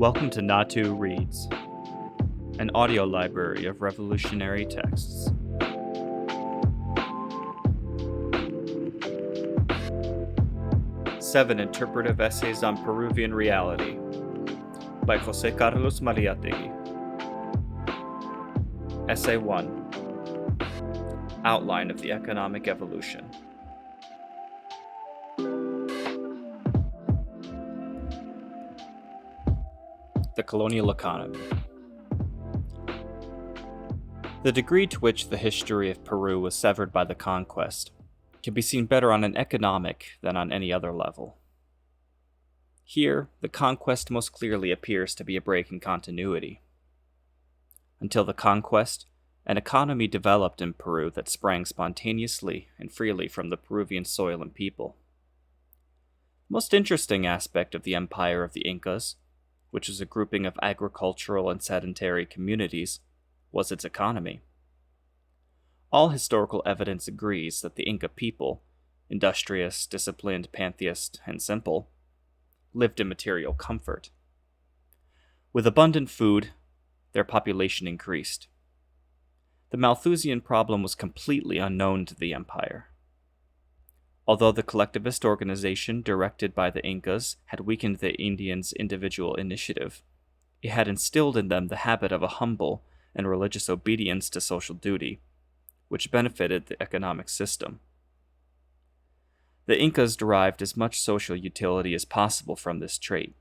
Welcome to Natu Reads, an audio library of revolutionary texts. Seven Interpretive Essays on Peruvian Reality by José Carlos Mariátegui. Essay 1. Outline of the Economic Evolution. The colonial economy. The degree to which the history of Peru was severed by the conquest can be seen better on an economic than on any other level. Here, the conquest most clearly appears to be a break in continuity. Until the conquest, an economy developed in Peru that sprang spontaneously and freely from the Peruvian soil and people. The most interesting aspect of the empire of the Incas, which was a grouping of agricultural and sedentary communities, was its economy. All historical evidence agrees that the Inca people, industrious, disciplined, pantheist, and simple, lived in material comfort. With abundant food, their population increased. The Malthusian problem was completely unknown to the empire. Although the collectivist organization directed by the Incas had weakened the Indians' individual initiative, it had instilled in them the habit of a humble and religious obedience to social duty, which benefited the economic system. The Incas derived as much social utility as possible from this trait.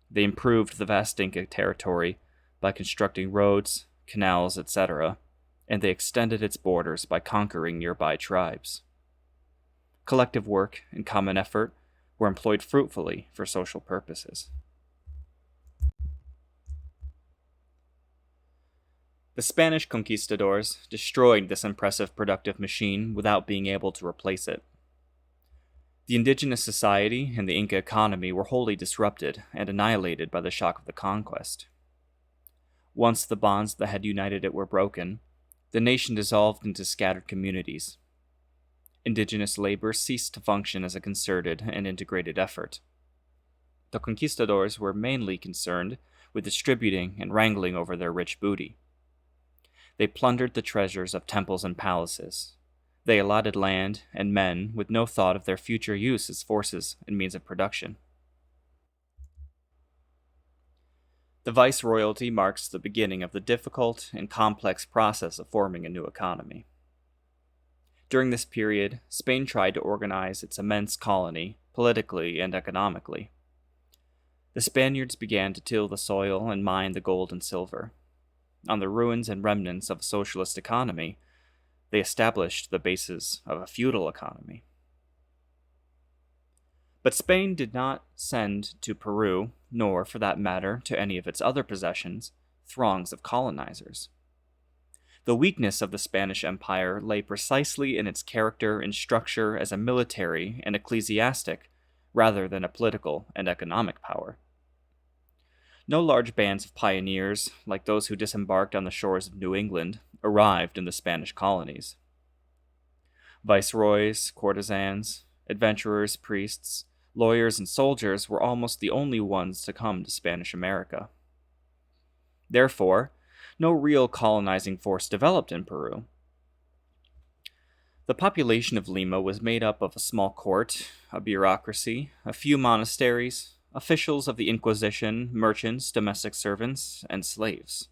They improved the vast Inca territory by constructing roads, canals, etc., and they extended its borders by conquering nearby tribes. Collective work and common effort were employed fruitfully for social purposes. The Spanish conquistadors destroyed this impressive productive machine without being able to replace it. The indigenous society and the Inca economy were wholly disrupted and annihilated by the shock of the conquest. Once the bonds that had united it were broken, the nation dissolved into scattered communities. Indigenous labor ceased to function as a concerted and integrated effort. The conquistadors were mainly concerned with distributing and wrangling over their rich booty. They plundered the treasures of temples and palaces. They allotted land and men with no thought of their future use as forces and means of production. The viceroyalty marks the beginning of the difficult and complex process of forming a new economy. During this period, Spain tried to organize its immense colony politically and economically. The Spaniards began to till the soil and mine the gold and silver. On the ruins and remnants of a socialist economy, they established the basis of a feudal economy. But Spain did not send to Peru, nor, for that matter, to any of its other possessions, throngs of colonizers. The weakness of the Spanish Empire lay precisely in its character and structure as a military and ecclesiastic, rather than a political and economic power. No large bands of pioneers, like those who disembarked on the shores of New England, arrived in the Spanish colonies. Viceroys, courtesans, adventurers, priests, lawyers, and soldiers were almost the only ones to come to Spanish America. Therefore, no real colonizing force developed in Peru. The population of Lima was made up of a small court, a bureaucracy, a few monasteries, officials of the Inquisition, merchants, domestic servants, and slaves.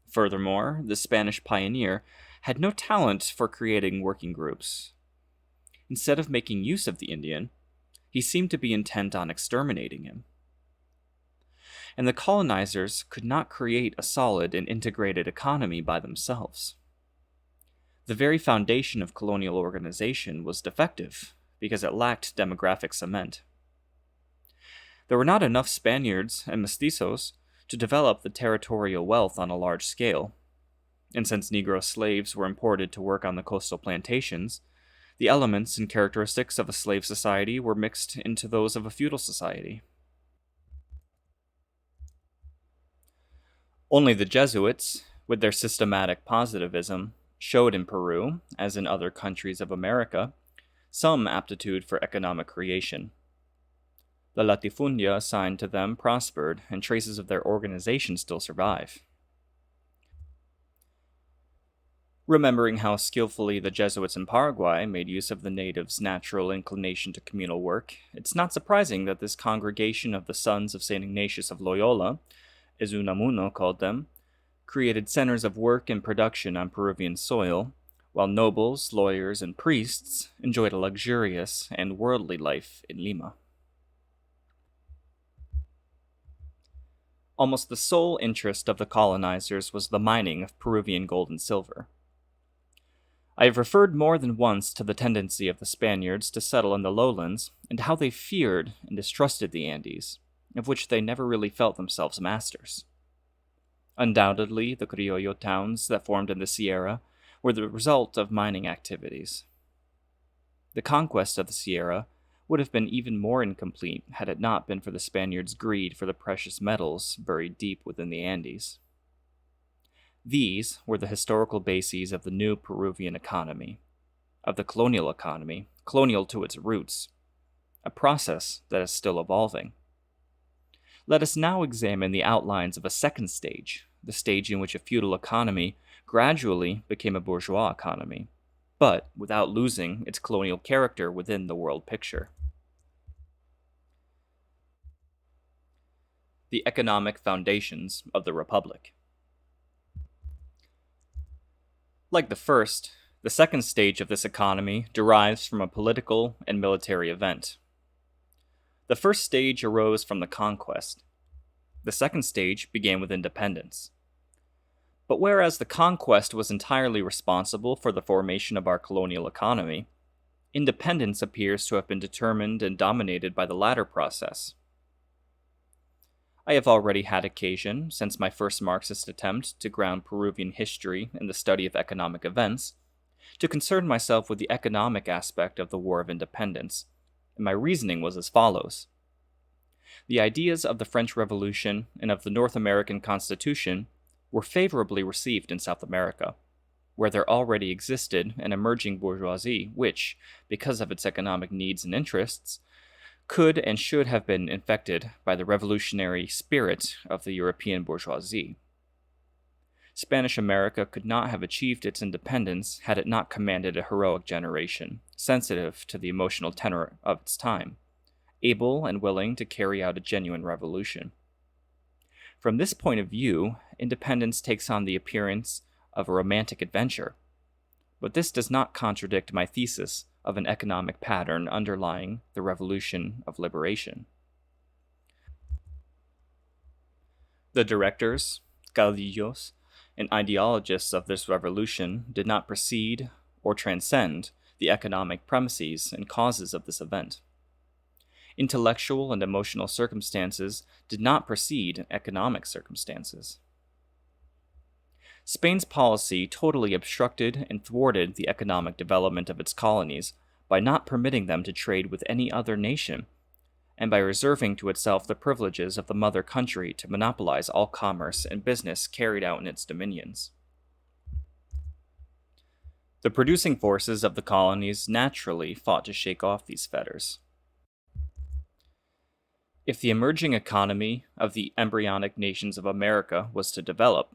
Furthermore, the Spanish pioneer had no talent for creating working groups. Instead of making use of the Indian, he seemed to be intent on exterminating him. And the colonizers could not create a solid and integrated economy by themselves. The very foundation of colonial organization was defective because it lacked demographic cement. There were not enough Spaniards and mestizos to develop the territorial wealth on a large scale, and since Negro slaves were imported to work on the coastal plantations, the elements and characteristics of a slave society were mixed into those of a feudal society. Only the Jesuits, with their systematic positivism, showed in Peru, as in other countries of America, some aptitude for economic creation. The latifundia assigned to them prospered, and traces of their organization still survive. Remembering how skillfully the Jesuits in Paraguay made use of the natives' natural inclination to communal work, it's not surprising that this congregation of the sons of St. Ignatius of Loyola, as Unamuno called them, created centers of work and production on Peruvian soil, while nobles, lawyers, and priests enjoyed a luxurious and worldly life in Lima. Almost the sole interest of the colonizers was the mining of Peruvian gold and silver. I have referred more than once to the tendency of the Spaniards to settle in the lowlands and how they feared and distrusted the Andes, of which they never really felt themselves masters. Undoubtedly, the Criollo towns that formed in the Sierra were the result of mining activities. The conquest of the Sierra would have been even more incomplete had it not been for the Spaniards' greed for the precious metals buried deep within the Andes. These were the historical bases of the new Peruvian economy, of the colonial economy, colonial to its roots, a process that is still evolving. Let us now examine the outlines of a second stage, the stage in which a feudal economy gradually became a bourgeois economy, but without losing its colonial character within the world picture. The economic foundations of the Republic. Like the first, the second stage of this economy derives from a political and military event. The first stage arose from the conquest. The second stage began with independence. But whereas the conquest was entirely responsible for the formation of our colonial economy, independence appears to have been determined and dominated by the latter process. I have already had occasion, since my first Marxist attempt to ground Peruvian history in the study of economic events, to concern myself with the economic aspect of the War of Independence, and my reasoning was as follows. The ideas of the French Revolution and of the North American Constitution were favorably received in South America, where there already existed an emerging bourgeoisie which, because of its economic needs and interests, could and should have been infected by the revolutionary spirit of the European bourgeoisie. Spanish America could not have achieved its independence had it not commanded a heroic generation, sensitive to the emotional tenor of its time, able and willing to carry out a genuine revolution. From this point of view, independence takes on the appearance of a romantic adventure, but this does not contradict my thesis of an economic pattern underlying the revolution of liberation. The directors, caudillos, and ideologists of this revolution did not precede or transcend the economic premises and causes of this event. Intellectual and emotional circumstances did not precede economic circumstances. Spain's policy totally obstructed and thwarted the economic development of its colonies by not permitting them to trade with any other nation, and by reserving to itself the privileges of the mother country to monopolize all commerce and business carried out in its dominions. The producing forces of the colonies naturally fought to shake off these fetters. If the emerging economy of the embryonic nations of America was to develop,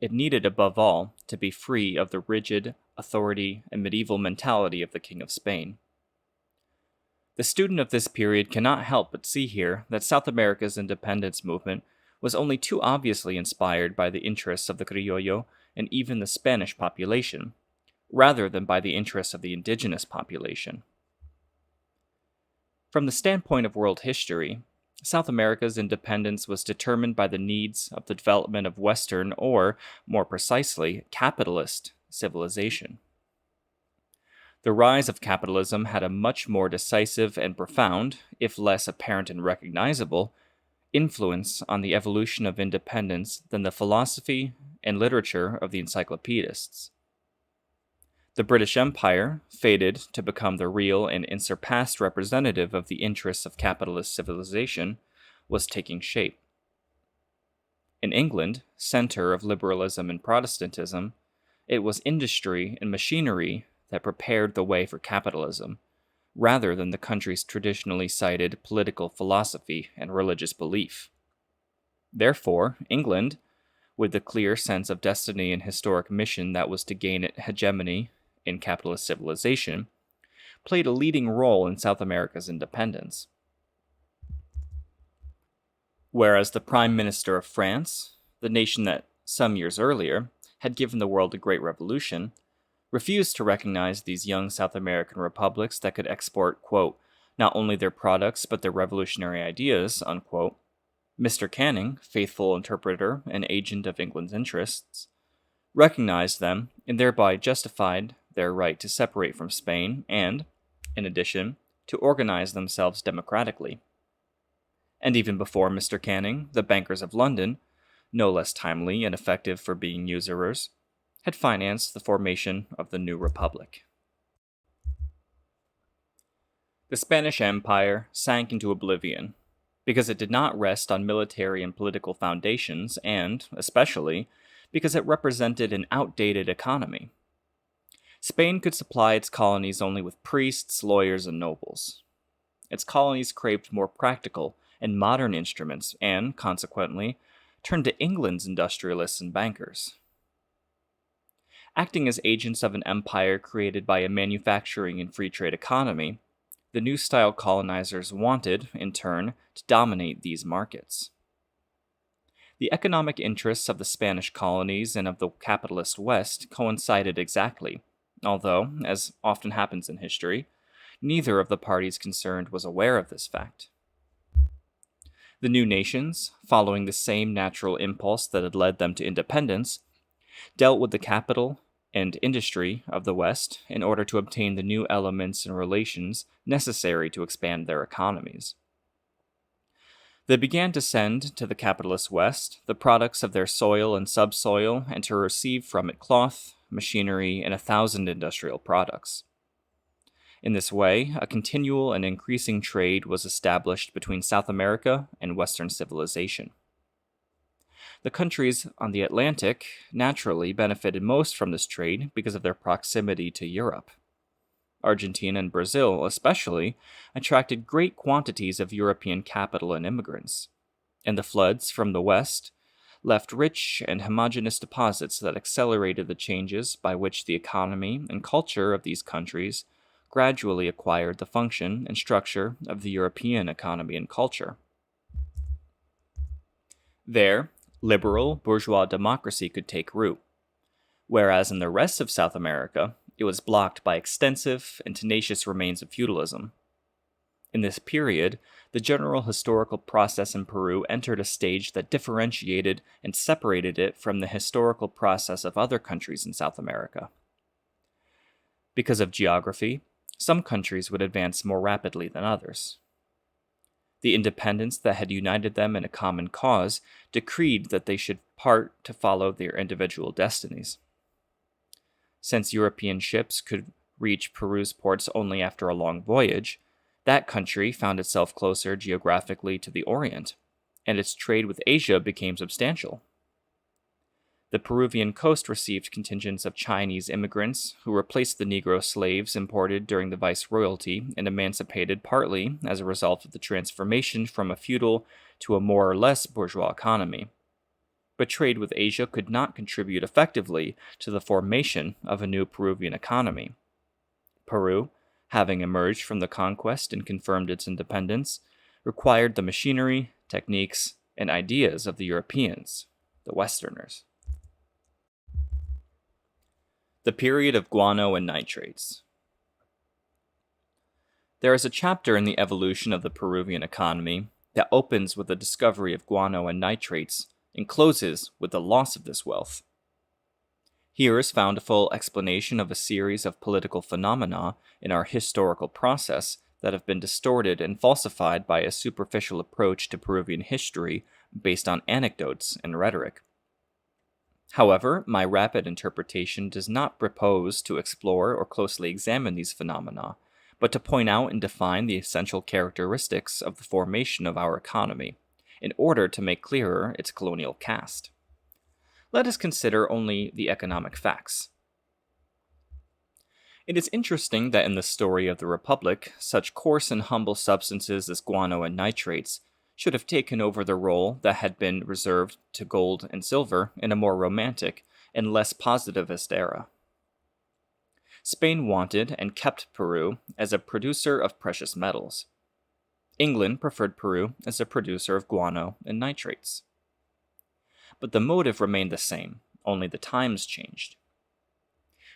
it needed above all to be free of the rigid authority and medieval mentality of the King of Spain. The student of this period cannot help but see here that South America's independence movement was only too obviously inspired by the interests of the Criollo and even the Spanish population, rather than by the interests of the indigenous population. From the standpoint of world history, South America's independence was determined by the needs of the development of Western, or, more precisely, capitalist civilization. The rise of capitalism had a much more decisive and profound, if less apparent and recognizable, influence on the evolution of independence than the philosophy and literature of the encyclopedists. The British Empire, fated to become the real and unsurpassed representative of the interests of capitalist civilization, was taking shape. In England, center of liberalism and Protestantism, it was industry and machinery that prepared the way for capitalism, rather than the country's traditionally cited political philosophy and religious belief. Therefore, England, with the clear sense of destiny and historic mission that was to gain hegemony in capitalist civilization, played a leading role in South America's independence. Whereas the Prime Minister of France, the nation that some years earlier had given the world a great revolution, refused to recognize these young South American republics that could export, quote, not only their products but their revolutionary ideas, unquote. Mr. Canning, faithful interpreter and agent of England's interests, recognized them and thereby justified their right to separate from Spain and, in addition, to organize themselves democratically. And even before Mr. Canning, the bankers of London, no less timely and effective for being usurers, had financed the formation of the new republic. The Spanish Empire sank into oblivion because it did not rest on military and political foundations and, especially, because it represented an outdated economy. Spain could supply its colonies only with priests, lawyers, and nobles. Its colonies craved more practical and modern instruments and, consequently, turned to England's industrialists and bankers. Acting as agents of an empire created by a manufacturing and free trade economy, the new style colonizers wanted, in turn, to dominate these markets. The economic interests of the Spanish colonies and of the capitalist West coincided exactly, although, as often happens in history, neither of the parties concerned was aware of this fact. The new nations, following the same natural impulse that had led them to independence, dealt with the capital and industry of the West in order to obtain the new elements and relations necessary to expand their economies. They began to send to the capitalist West the products of their soil and subsoil and to receive from it cloth, machinery, and 1,000 industrial products. In this way, a continual and increasing trade was established between South America and Western civilization. The countries on the Atlantic naturally benefited most from this trade because of their proximity to Europe. Argentina and Brazil, especially, attracted great quantities of European capital and immigrants, and the floods from the West left rich and homogeneous deposits that accelerated the changes by which the economy and culture of these countries gradually acquired the function and structure of the European economy and culture. There, liberal bourgeois democracy could take root, whereas in the rest of South America, it was blocked by extensive and tenacious remains of feudalism. In this period, the general historical process in Peru entered a stage that differentiated and separated it from the historical process of other countries in South America. Because of geography, some countries would advance more rapidly than others. The independence that had united them in a common cause decreed that they should part to follow their individual destinies. Since European ships could reach Peru's ports only after a long voyage, that country found itself closer geographically to the Orient, and its trade with Asia became substantial. The Peruvian coast received contingents of Chinese immigrants who replaced the Negro slaves imported during the Viceroyalty and emancipated partly as a result of the transformation from a feudal to a more or less bourgeois economy. But trade with Asia could not contribute effectively to the formation of a new Peruvian economy. Peru, having emerged from the conquest and confirmed its independence, required the machinery, techniques, and ideas of the Europeans, the Westerners. The period of guano and nitrates. There is a chapter in the evolution of the Peruvian economy that opens with the discovery of guano and nitrates and closes with the loss of this wealth. Here is found a full explanation of a series of political phenomena in our historical process that have been distorted and falsified by a superficial approach to Peruvian history based on anecdotes and rhetoric. However, my rapid interpretation does not propose to explore or closely examine these phenomena, but to point out and define the essential characteristics of the formation of our economy, in order to make clearer its colonial cast. Let us consider only the economic facts. It is interesting that in the story of the Republic, such coarse and humble substances as guano and nitrates should have taken over the role that had been reserved to gold and silver in a more romantic and less positivist era. Spain wanted and kept Peru as a producer of precious metals. England preferred Peru as a producer of guano and nitrates. But the motive remained the same, only the times changed.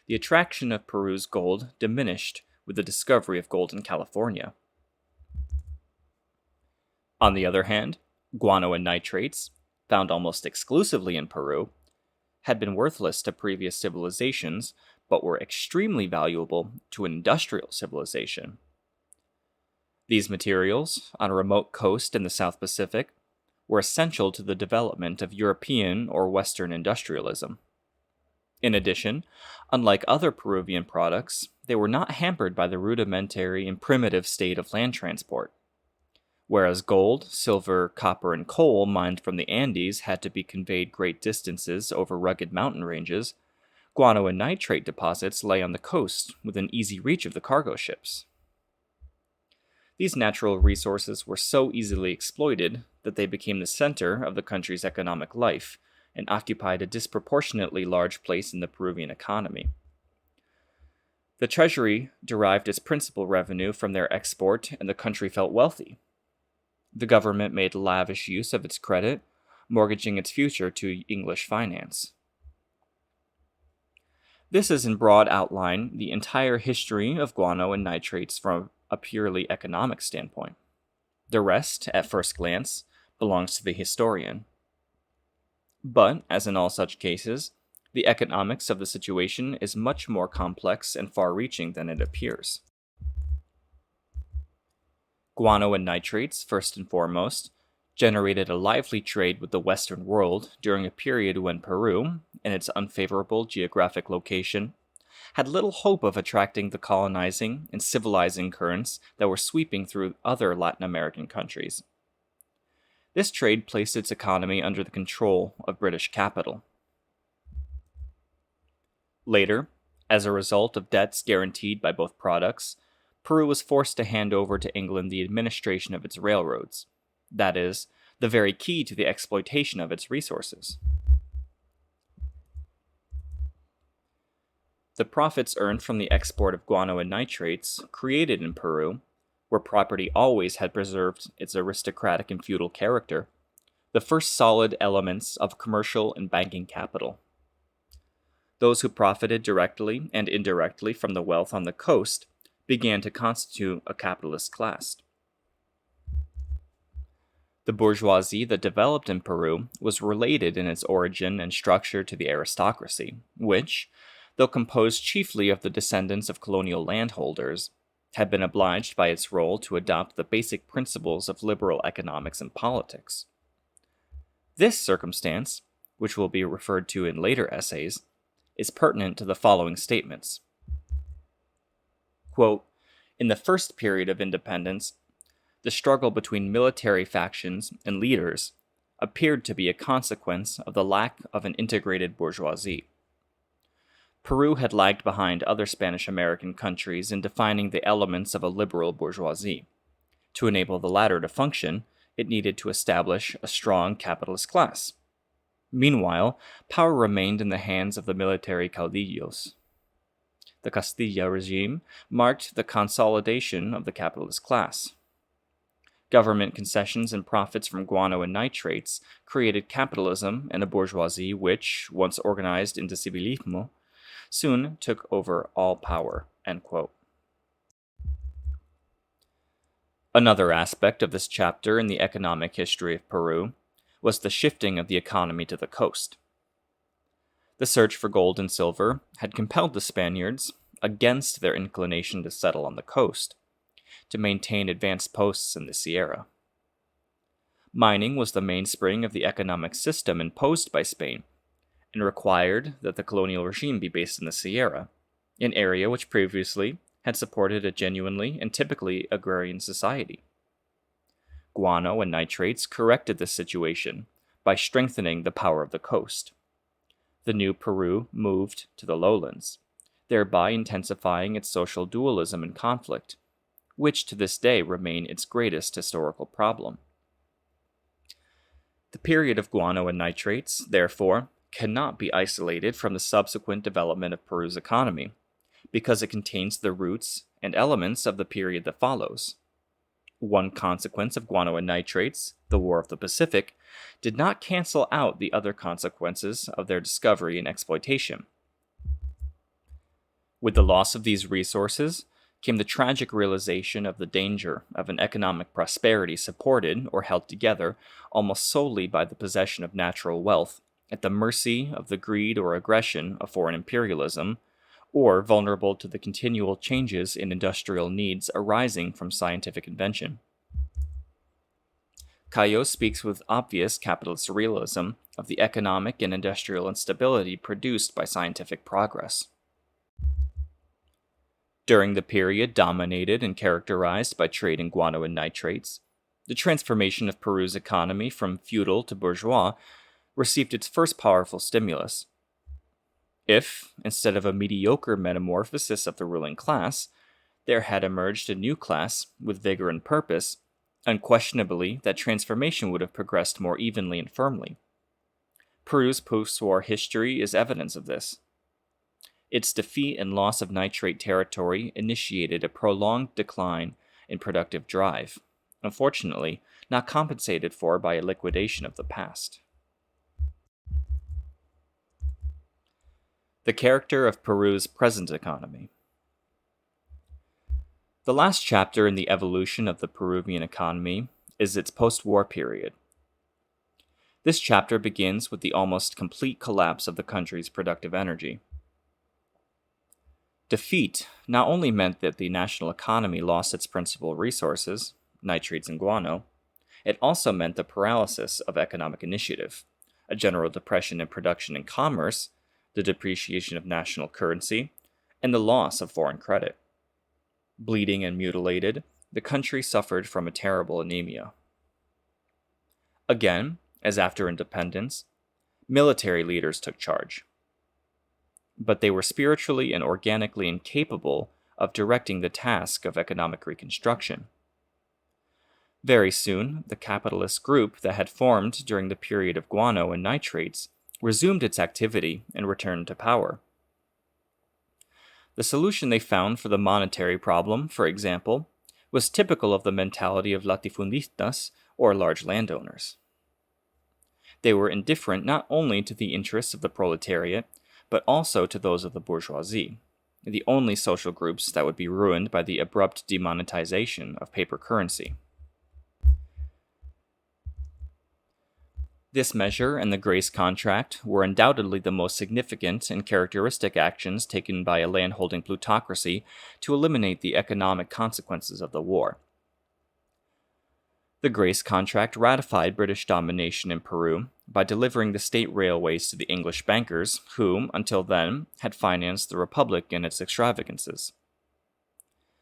The attraction of Peru's gold diminished with the discovery of gold in California. On the other hand, guano and nitrates, found almost exclusively in Peru, had been worthless to previous civilizations, but were extremely valuable to an industrial civilization. These materials, on a remote coast in the South Pacific, were essential to the development of European or Western industrialism. In addition, unlike other Peruvian products, they were not hampered by the rudimentary and primitive state of land transport. Whereas gold, silver, copper, and coal mined from the Andes had to be conveyed great distances over rugged mountain ranges, guano and nitrate deposits lay on the coast within easy reach of the cargo ships. These natural resources were so easily exploited that they became the center of the country's economic life and occupied a disproportionately large place in the Peruvian economy. The treasury derived its principal revenue from their export, and the country felt wealthy. The government made lavish use of its credit, mortgaging its future to English finance. This is in broad outline the entire history of guano and nitrates from a purely economic standpoint. The rest, at first glance, belongs to the historian. But, as in all such cases, the economics of the situation is much more complex and far-reaching than it appears. Guano and nitrates, first and foremost, generated a lively trade with the Western world during a period when Peru, in its unfavorable geographic location, had little hope of attracting the colonizing and civilizing currents that were sweeping through other Latin American countries. This trade placed its economy under the control of British capital. Later, as a result of debts guaranteed by both products, Peru was forced to hand over to England the administration of its railroads, that is, the very key to the exploitation of its resources. The profits earned from the export of guano and nitrates, created in Peru, where property always had preserved its aristocratic and feudal character, the first solid elements of commercial and banking capital. Those who profited directly and indirectly from the wealth on the coast began to constitute a capitalist class. The bourgeoisie that developed in Peru was related in its origin and structure to the aristocracy, which, though composed chiefly of the descendants of colonial landholders, had been obliged by its role to adopt the basic principles of liberal economics and politics. This circumstance, which will be referred to in later essays, is pertinent to the following statements. Quote, "In the first period of independence, the struggle between military factions and leaders appeared to be a consequence of the lack of an integrated bourgeoisie. Peru had lagged behind other Spanish-American countries in defining the elements of a liberal bourgeoisie. To enable the latter to function, it needed to establish a strong capitalist class. Meanwhile, power remained in the hands of the military caudillos. The Castilla regime marked the consolidation of the capitalist class. Government concessions and profits from guano and nitrates created capitalism and a bourgeoisie which, once organized into civilismo, soon took over all power." End quote. Another aspect of this chapter in the economic history of Peru was the shifting of the economy to the coast. The search for gold and silver had compelled the Spaniards, against their inclination to settle on the coast, to maintain advanced posts in the Sierra. Mining was the mainspring of the economic system imposed by Spain, and required that the colonial regime be based in the Sierra, an area which previously had supported a genuinely and typically agrarian society. Guano and nitrates corrected this situation by strengthening the power of the coast. The new Peru moved to the lowlands. thereby intensifying its social dualism and conflict, which to this day remain its greatest historical problem. The period of guano and nitrates, therefore, cannot be isolated from the subsequent development of Peru's economy, because it contains the roots and elements of the period that follows. One consequence of guano and nitrates, the War of the Pacific, did not cancel out the other consequences of their discovery and exploitation. With the loss of these resources came the tragic realization of the danger of an economic prosperity supported or held together almost solely by the possession of natural wealth, at the mercy of the greed or aggression of foreign imperialism, or vulnerable to the continual changes in industrial needs arising from scientific invention. Cayo speaks with obvious capitalist realism of the economic and industrial instability produced by scientific progress. During the period dominated and characterized by trade in guano and nitrates, the transformation of Peru's economy from feudal to bourgeois received its first powerful stimulus. If, instead of a mediocre metamorphosis of the ruling class, there had emerged a new class with vigor and purpose, unquestionably that transformation would have progressed more evenly and firmly. Peru's post-war history is evidence of this. Its defeat and loss of nitrate territory initiated a prolonged decline in productive drive, unfortunately not compensated for by a liquidation of the past. The character of Peru's present economy. The last chapter in the evolution of the Peruvian economy is its post-war period. This chapter begins with the almost complete collapse of the country's productive energy. Defeat not only meant that the national economy lost its principal resources, nitrates and guano, it also meant the paralysis of economic initiative, a general depression in production and commerce, the depreciation of national currency, and the loss of foreign credit. Bleeding and mutilated, the country suffered from a terrible anemia. Again, as after independence, military leaders took charge. But they were spiritually and organically incapable of directing the task of economic reconstruction. Very soon, the capitalist group that had formed during the period of guano and nitrates resumed its activity and returned to power. The solution they found for the monetary problem, for example, was typical of the mentality of latifundistas, or large landowners. They were indifferent not only to the interests of the proletariat, but also to those of the bourgeoisie, the only social groups that would be ruined by the abrupt demonetization of paper currency. This measure and the Grace Contract were undoubtedly the most significant and characteristic actions taken by a landholding plutocracy to eliminate the economic consequences of the war. The Grace Contract ratified British domination in Peru by delivering the state railways to the English bankers who, until then, had financed the Republic and its extravagances.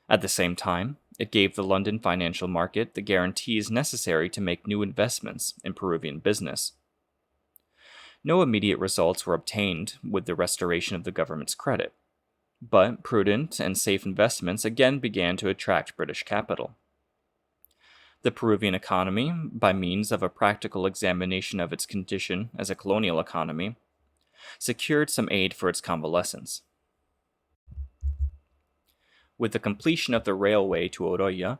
At the same time, it gave the London financial market the guarantees necessary to make new investments in Peruvian business. No immediate results were obtained with the restoration of the government's credit, but prudent and safe investments again began to attract British capital. The Peruvian economy, by means of a practical examination of its condition as a colonial economy, secured some aid for its convalescence. With the completion of the railway to Oroya,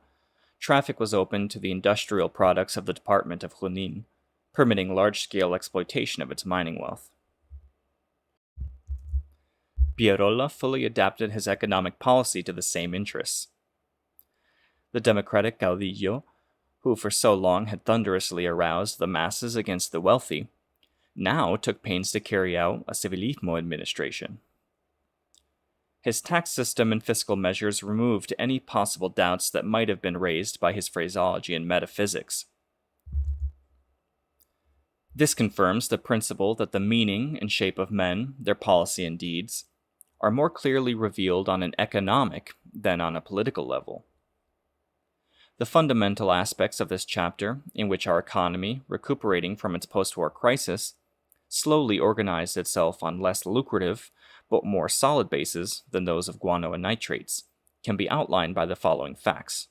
traffic was opened to the industrial products of the department of Junín, permitting large-scale exploitation of its mining wealth. Pierola fully adapted his economic policy to the same interests. The democratic caudillo, who for so long had thunderously aroused the masses against the wealthy, now took pains to carry out a civilismo administration. His tax system and fiscal measures removed any possible doubts that might have been raised by his phraseology and metaphysics. This confirms the principle that the meaning and shape of men, their policy and deeds, are more clearly revealed on an economic than on a political level. The fundamental aspects of this chapter, in which our economy, recuperating from its post-war crisis, slowly organized itself on less lucrative, but more solid bases than those of guano and nitrates, can be outlined by the following facts.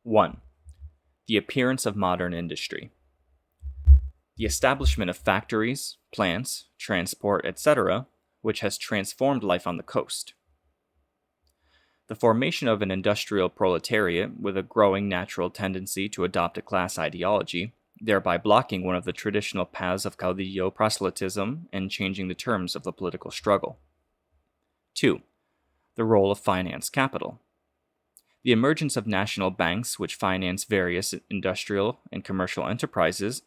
1. The appearance of modern industry. The establishment of factories, plants, transport, etc., which has transformed life on the coast. The formation of an industrial proletariat with a growing natural tendency to adopt a class ideology, thereby blocking one of the traditional paths of caudillo proselytism and changing the terms of the political struggle. 2. The role of finance capital. The emergence of national banks which finance various industrial and commercial enterprises,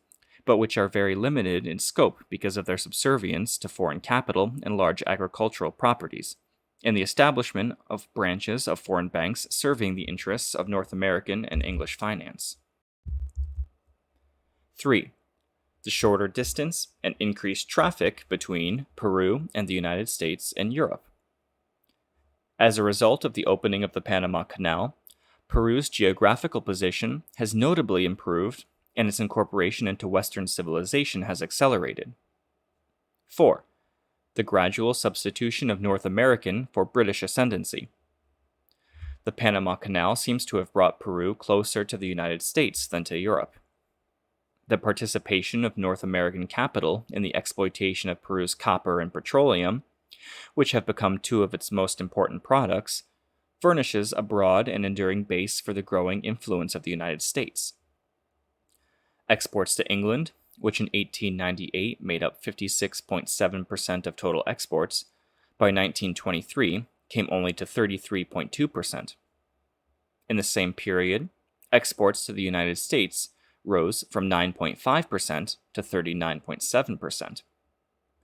but which are very limited in scope because of their subservience to foreign capital and large agricultural properties, and the establishment of branches of foreign banks serving the interests of North American and English finance. 3. The shorter distance and increased traffic between Peru and the United States and Europe. As a result of the opening of the Panama Canal, Peru's geographical position has notably improved and its incorporation into Western civilization has accelerated. 4. The gradual substitution of North American for British ascendancy. The Panama Canal seems to have brought Peru closer to the United States than to Europe. The participation of North American capital in the exploitation of Peru's copper and petroleum, which have become two of its most important products, furnishes a broad and enduring base for the growing influence of the United States. Exports to England, which in 1898 made up 56.7% of total exports, by 1923 came only to 33.2%. In the same period, exports to the United States rose from 9.5% to 39.7%.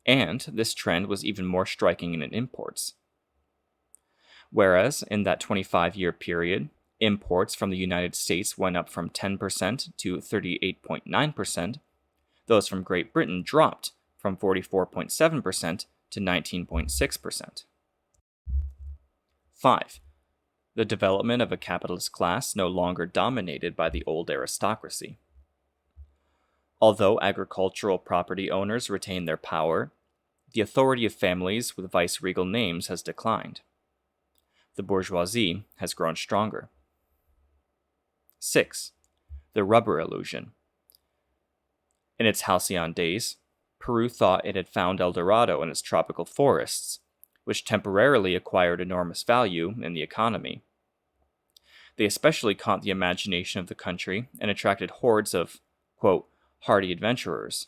And this trend was even more striking in imports. Whereas in that 25-year period, imports from the United States went up from 10% to 38.9%, those from Great Britain dropped from 44.7% to 19.6%. 5. The development of a capitalist class no longer dominated by the old aristocracy. Although agricultural property owners retain their power, the authority of families with viceregal names has declined. The bourgeoisie has grown stronger. 6. The rubber illusion. In its halcyon days, Peru thought it had found El Dorado in its tropical forests, which temporarily acquired enormous value in the economy. They especially caught the imagination of the country and attracted hordes of, quote, hardy adventurers.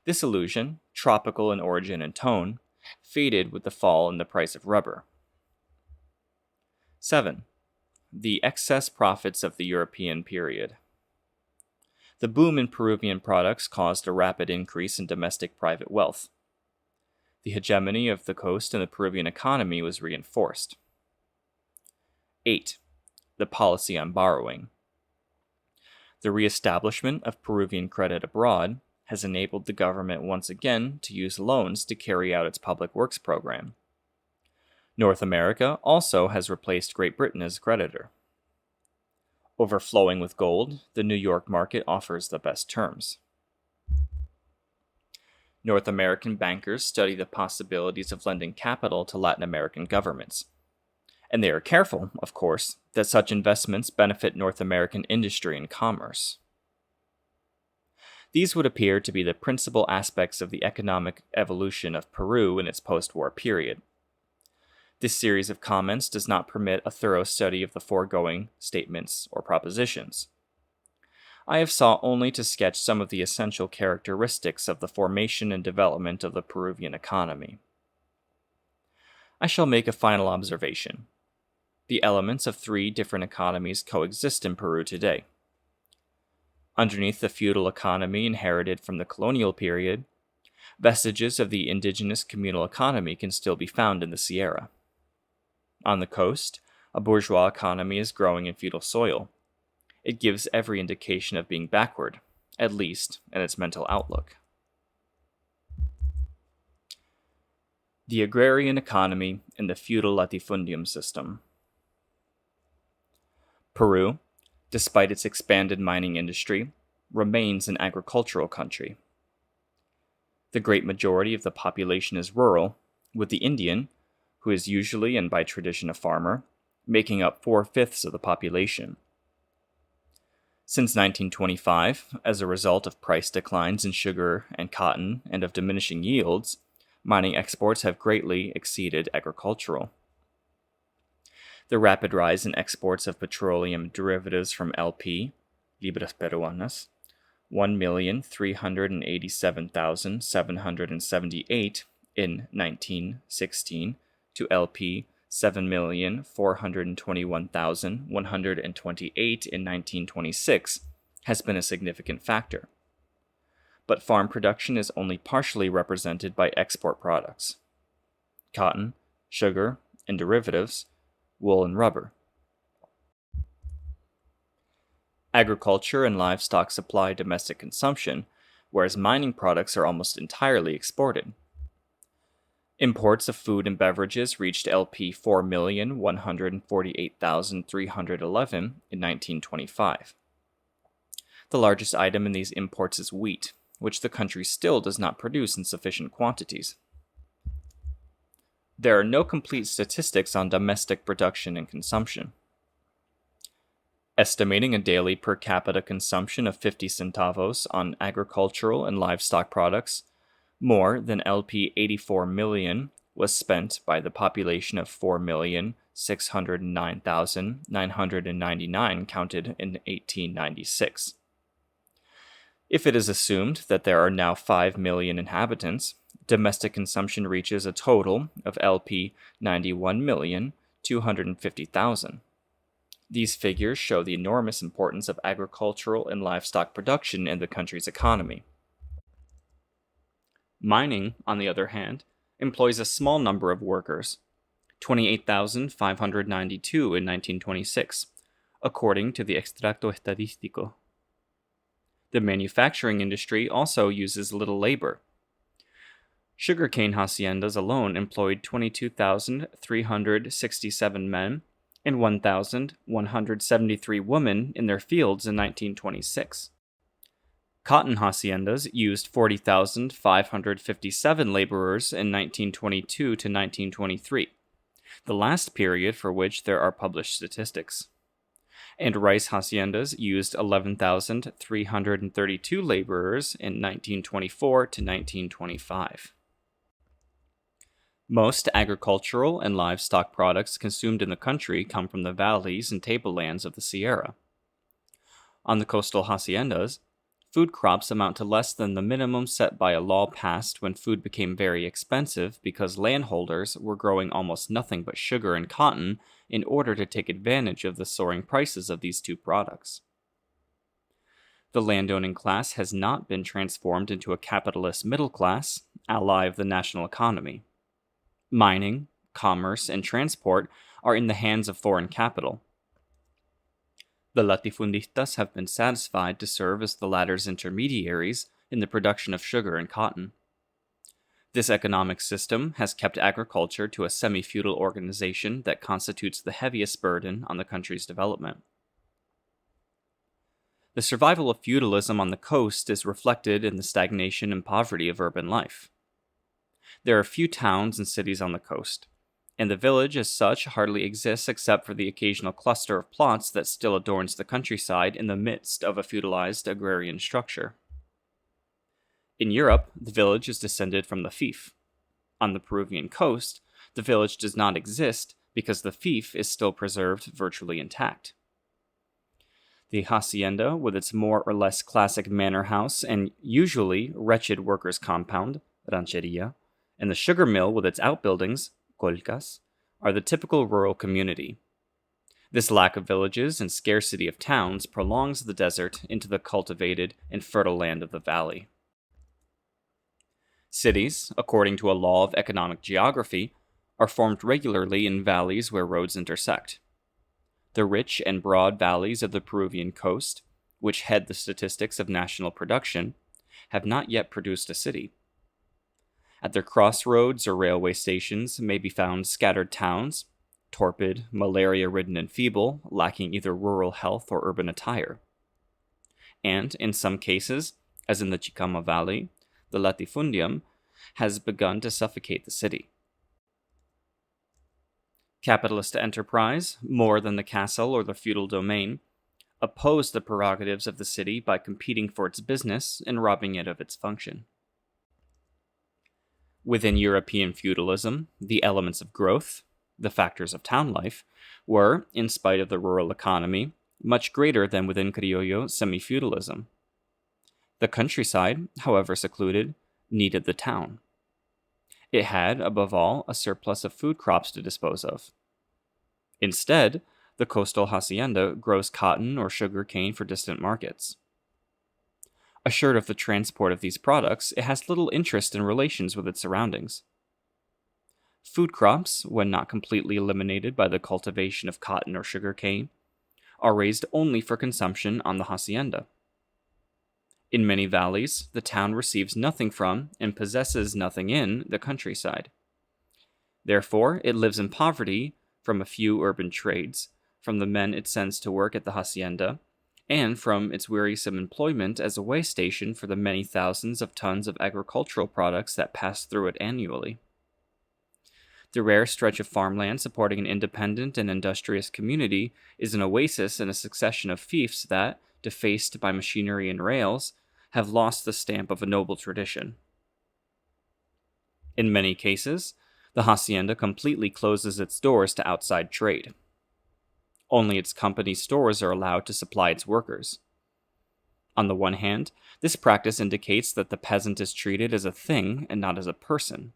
This illusion, tropical in origin and tone, faded with the fall in the price of rubber. 7. The excess profits of the European period. The boom in Peruvian products caused a rapid increase in domestic private wealth. The hegemony of the coast in the Peruvian economy was reinforced. 8. The policy on borrowing. The reestablishment of Peruvian credit abroad has enabled the government once again to use loans to carry out its public works program. North America also has replaced Great Britain as creditor. Overflowing with gold, the New York market offers the best terms. North American bankers study the possibilities of lending capital to Latin American governments. And they are careful, of course, that such investments benefit North American industry and commerce. These would appear to be the principal aspects of the economic evolution of Peru in its post-war period. This series of comments does not permit a thorough study of the foregoing statements or propositions. I have sought only to sketch some of the essential characteristics of the formation and development of the Peruvian economy. I shall make a final observation. The elements of 3 different economies coexist in Peru today. Underneath the feudal economy inherited from the colonial period, vestiges of the indigenous communal economy can still be found in the Sierra. On the coast, a bourgeois economy is growing in feudal soil. It gives every indication of being backward, at least in its mental outlook. The agrarian economy and the feudal latifundium system. Peru, despite its expanded mining industry, remains an agricultural country. The great majority of the population is rural, with the Indian, who is usually and by tradition a farmer, making up 4/5 of the population. Since 1925, as a result of price declines in sugar and cotton and of diminishing yields, mining exports have greatly exceeded agricultural. The rapid rise in exports of petroleum derivatives from LP, libras peruanas, 1,387,778 in 1916 to LP 7,421,128 in 1926 has been a significant factor. But farm production is only partially represented by export products: cotton, sugar, and derivatives, wool and rubber. Agriculture and livestock supply domestic consumption, whereas mining products are almost entirely exported. Imports of food and beverages reached LP 4,148,311 in 1925. The largest item in these imports is wheat, which the country still does not produce in sufficient quantities. There are no complete statistics on domestic production and consumption. Estimating a daily per capita consumption of 50 centavos on agricultural and livestock products, more than LP 84 million was spent by the population of 4,609,999 counted in 1896. If it is assumed that there are now 5 million inhabitants, domestic consumption reaches a total of LP 91,250,000. These figures show the enormous importance of agricultural and livestock production in the country's economy. Mining, on the other hand, employs a small number of workers, 28,592 in 1926, according to the Extracto Estadístico. The manufacturing industry also uses little labor. Sugarcane haciendas alone employed 22,367 men and 1,173 women in their fields in 1926. Cotton haciendas used 40,557 laborers in 1922 to 1923, the last period for which there are published statistics. And rice haciendas used 11,332 laborers in 1924 to 1925. Most agricultural and livestock products consumed in the country come from the valleys and tablelands of the Sierra. On the coastal haciendas, food crops amount to less than the minimum set by a law passed when food became very expensive because landholders were growing almost nothing but sugar and cotton in order to take advantage of the soaring prices of these two products. The landowning class has not been transformed into a capitalist middle class, ally of the national economy. Mining, commerce, and transport are in the hands of foreign capital. The latifundistas have been satisfied to serve as the latter's intermediaries in the production of sugar and cotton. This economic system has kept agriculture to a semi-feudal organization that constitutes the heaviest burden on the country's development. The survival of feudalism on the coast is reflected in the stagnation and poverty of urban life. There are few towns and cities on the coast, and the village as such hardly exists except for the occasional cluster of plots that still adorns the countryside in the midst of a feudalized agrarian structure. In Europe, the village is descended from the fief. On the Peruvian coast, the village does not exist because the fief is still preserved virtually intact. The hacienda, with its more or less classic manor house and usually wretched workers' compound, rancheria, and the sugar mill with its outbuildings, colcas, are the typical rural community. This lack of villages and scarcity of towns prolongs the desert into the cultivated and fertile land of the valley. Cities, according to a law of economic geography, are formed regularly in valleys where roads intersect. The rich and broad valleys of the Peruvian coast, which head the statistics of national production, have not yet produced a city. At their crossroads or railway stations may be found scattered towns, torpid, malaria-ridden and feeble, lacking either rural health or urban attire. And, in some cases, as in the Chicama Valley, the latifundium, has begun to suffocate the city. Capitalist enterprise, more than the castle or the feudal domain, opposed the prerogatives of the city by competing for its business and robbing it of its function. Within European feudalism, the elements of growth, the factors of town life, were, in spite of the rural economy, much greater than within Criollo semi-feudalism. The countryside, however secluded, needed the town. It had, above all, a surplus of food crops to dispose of. Instead, the coastal hacienda grows cotton or sugar cane for distant markets. Assured of the transport of these products, it has little interest in relations with its surroundings. Food crops, when not completely eliminated by the cultivation of cotton or sugar cane, are raised only for consumption on the hacienda. In many valleys, the town receives nothing from and possesses nothing in the countryside. Therefore, it lives in poverty from a few urban trades, from the men it sends to work at the hacienda, and from its wearisome employment as a way station for the many thousands of tons of agricultural products that pass through it annually. The rare stretch of farmland supporting an independent and industrious community is an oasis in a succession of fiefs that, defaced by machinery and rails, have lost the stamp of a noble tradition. In many cases, the hacienda completely closes its doors to outside trade. Only its company stores are allowed to supply its workers. On the one hand, this practice indicates that the peasant is treated as a thing and not as a person.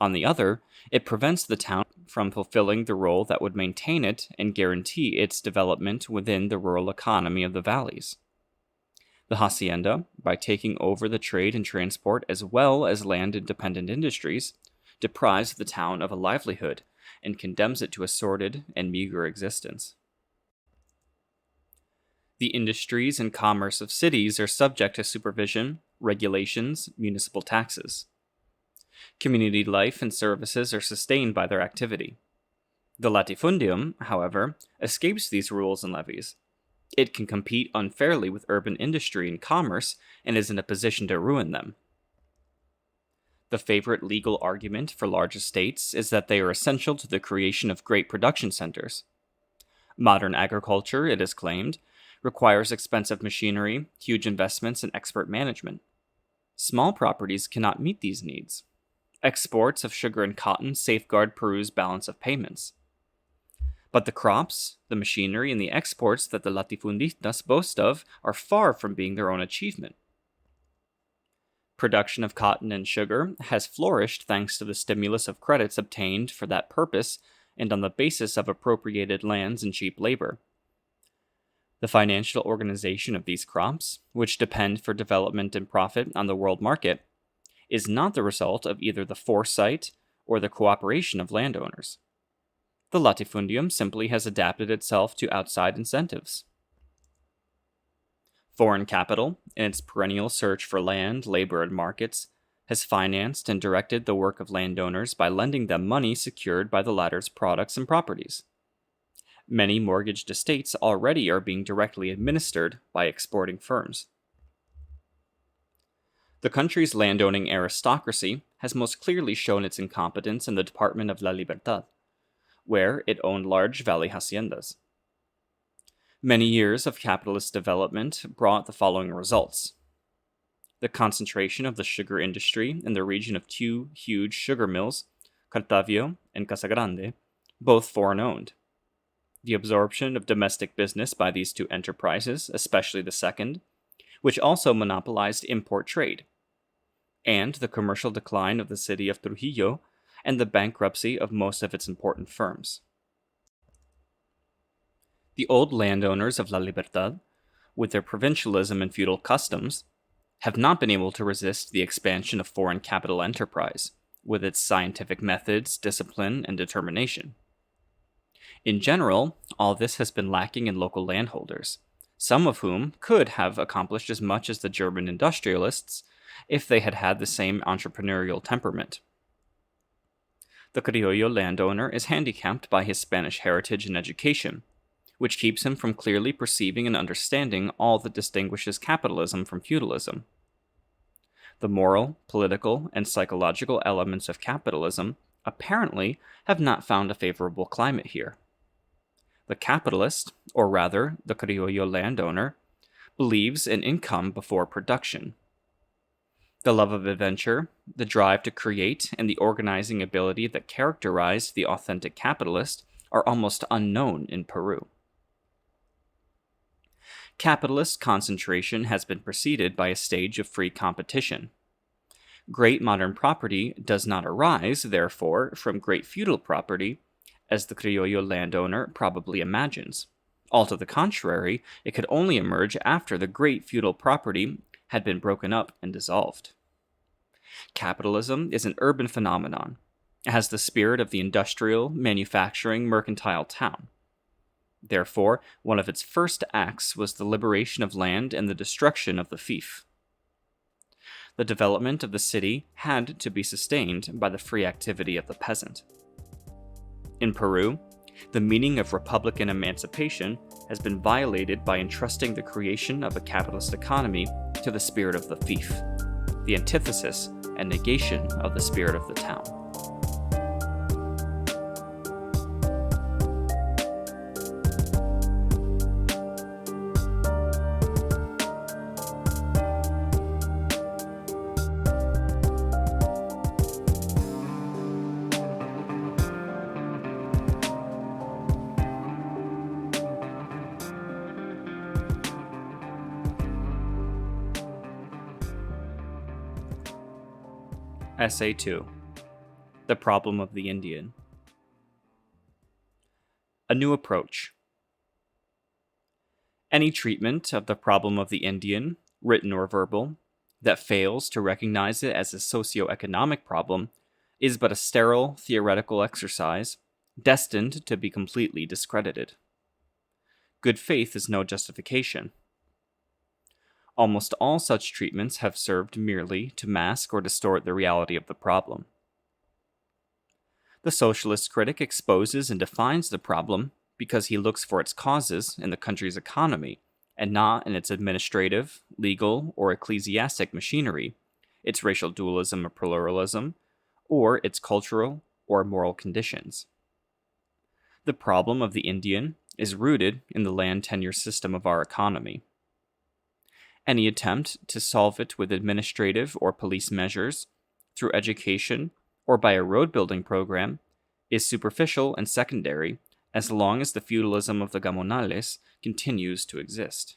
On the other, it prevents the town from fulfilling the role that would maintain it and guarantee its development within the rural economy of the valleys. The hacienda, by taking over the trade and transport as well as land-independent industries, deprives the town of a livelihood and condemns it to a sordid and meager existence. The industries and commerce of cities are subject to supervision, regulations, municipal taxes. Community life and services are sustained by their activity. The latifundium, however, escapes these rules and levies. It can compete unfairly with urban industry and commerce and is in a position to ruin them. The favorite legal argument for large estates is that they are essential to the creation of great production centers. Modern agriculture, it is claimed, requires expensive machinery, huge investments, and expert management. Small properties cannot meet these needs. Exports of sugar and cotton safeguard Peru's balance of payments. But the crops, the machinery, and the exports that the latifundistas boast of are far from being their own achievement. Production of cotton and sugar has flourished thanks to the stimulus of credits obtained for that purpose and on the basis of appropriated lands and cheap labor. The financial organization of these crops, which depend for development and profit on the world market, is not the result of either the foresight or the cooperation of landowners. The latifundium simply has adapted itself to outside incentives. Foreign capital, in its perennial search for land, labor, and markets, has financed and directed the work of landowners by lending them money secured by the latter's products and properties. Many mortgaged estates already are being directly administered by exporting firms. The country's landowning aristocracy has most clearly shown its incompetence in the department of La Libertad, where it owned large valley haciendas. Many years of capitalist development brought the following results. The concentration of the sugar industry in the region of two huge sugar mills, Cartavio and Casagrande, both foreign-owned. The absorption of domestic business by these two enterprises, especially the second, which also monopolized import trade, and the commercial decline of the city of Trujillo and the bankruptcy of most of its important firms. The old landowners of La Libertad, with their provincialism and feudal customs, have not been able to resist the expansion of foreign capital enterprise, with its scientific methods, discipline, and determination. In general, all this has been lacking in local landholders, some of whom could have accomplished as much as the German industrialists if they had had the same entrepreneurial temperament. The Criollo landowner is handicapped by his Spanish heritage and education, which keeps him from clearly perceiving and understanding all that distinguishes capitalism from feudalism. The moral, political, and psychological elements of capitalism apparently have not found a favorable climate here. The capitalist, or rather the criollo landowner, believes in income before production. The love of adventure, the drive to create, and the organizing ability that characterize the authentic capitalist are almost unknown in Peru. Capitalist concentration has been preceded by a stage of free competition. Great modern property does not arise, therefore, from great feudal property, as the criollo landowner probably imagines. All to the contrary, it could only emerge after the great feudal property had been broken up and dissolved. Capitalism is an urban phenomenon. It has the spirit of the industrial, manufacturing, mercantile town. Therefore, one of its first acts was the liberation of land and the destruction of the fief. The development of the city had to be sustained by the free activity of the peasant. In Peru, the meaning of Republican emancipation has been violated by entrusting the creation of a capitalist economy to the spirit of the fief, the antithesis and negation of the spirit of the town. Essay 2. The Problem of the Indian. A new approach. Any treatment of the problem of the Indian, written or verbal, that fails to recognize it as a socio-economic problem is but a sterile theoretical exercise destined to be completely discredited. Good faith is no justification. Almost all such treatments have served merely to mask or distort the reality of the problem. The socialist critic exposes and defines the problem because he looks for its causes in the country's economy and not in its administrative, legal, or ecclesiastic machinery, its racial dualism or pluralism, or its cultural or moral conditions. The problem of the Indian is rooted in the land tenure system of our economy. Any attempt to solve it with administrative or police measures, through education, or by a road building program is superficial and secondary as long as the feudalism of the gamonales continues to exist.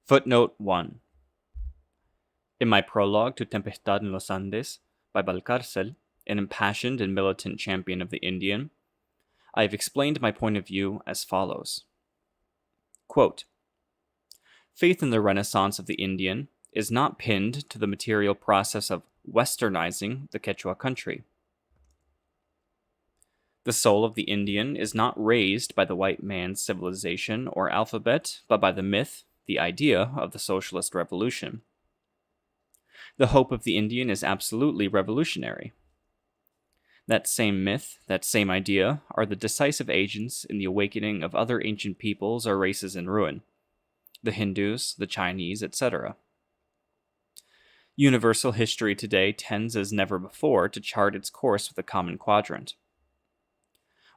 Footnote 1. In my prologue to Tempestad en los Andes by Valcárcel, an impassioned and militant champion of the Indian, I have explained my point of view as follows. Quote, faith in the Renaissance of the Indian is not pinned to the material process of westernizing the Quechua country. The soul of the Indian is not raised by the white man's civilization or alphabet, but by the myth, the idea of the socialist revolution. The hope of the Indian is absolutely revolutionary. That same myth, that same idea, are the decisive agents in the awakening of other ancient peoples or races in ruin. The Hindus, the Chinese, etc. Universal history today tends as never before to chart its course with a common quadrant.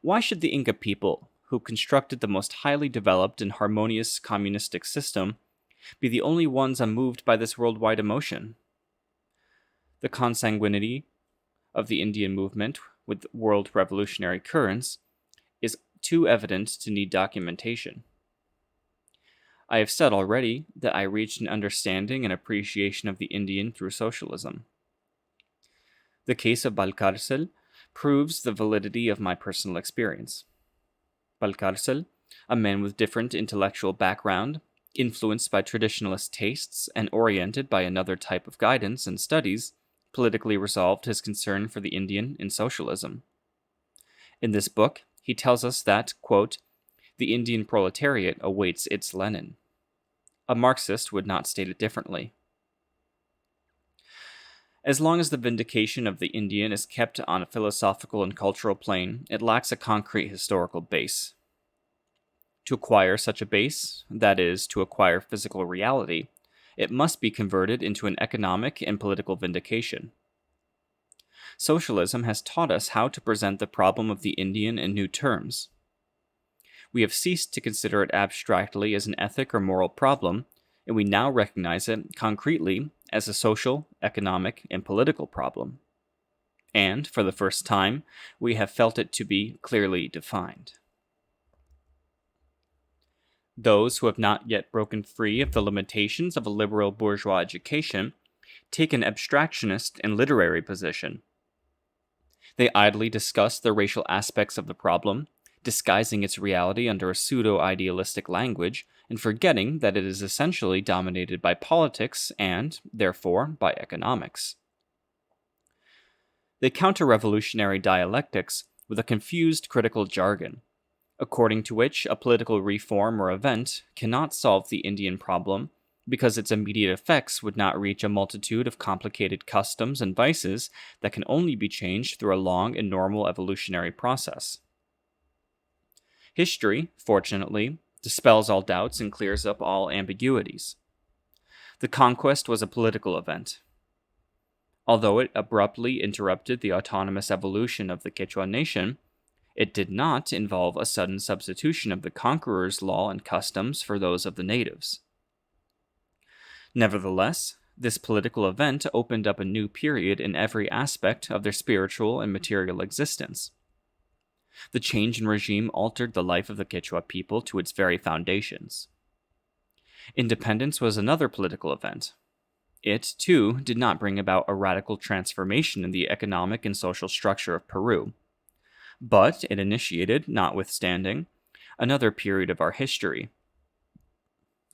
Why should the Inca people, who constructed the most highly developed and harmonious communistic system, be the only ones unmoved by this worldwide emotion? The consanguinity of the Indian movement with world revolutionary currents is too evident to need documentation. I have said already that I reached an understanding and appreciation of the Indian through socialism. The case of Valcárcel proves the validity of my personal experience. Valcárcel, a man with different intellectual background, influenced by traditionalist tastes and oriented by another type of guidance and studies, politically resolved his concern for the Indian in socialism. In this book, he tells us that, quote, the Indian proletariat awaits its Lenin. A Marxist would not state it differently. As long as the vindication of the Indian is kept on a philosophical and cultural plane, it lacks a concrete historical base. To acquire such a base, that is, to acquire physical reality, it must be converted into an economic and political vindication. Socialism has taught us how to present the problem of the Indian in new terms. We have ceased to consider it abstractly as an ethic or moral problem, and we now recognize it concretely as a social, economic, and political problem. And, for the first time, we have felt it to be clearly defined. Those who have not yet broken free of the limitations of a liberal bourgeois education take an abstractionist and literary position. They idly discuss the racial aspects of the problem, disguising its reality under a pseudo-idealistic language, and forgetting that it is essentially dominated by politics and, therefore, by economics. They counter revolutionary dialectics with a confused critical jargon, according to which a political reform or event cannot solve the Indian problem because its immediate effects would not reach a multitude of complicated customs and vices that can only be changed through a long and normal evolutionary process. History, fortunately, dispels all doubts and clears up all ambiguities. The conquest was a political event. Although it abruptly interrupted the autonomous evolution of the Quechua nation, it did not involve a sudden substitution of the conqueror's law and customs for those of the natives. Nevertheless, this political event opened up a new period in every aspect of their spiritual and material existence. The change in regime altered the life of the Quechua people to its very foundations. Independence was another political event. It, too, did not bring about a radical transformation in the economic and social structure of Peru, but it initiated, notwithstanding, another period of our history.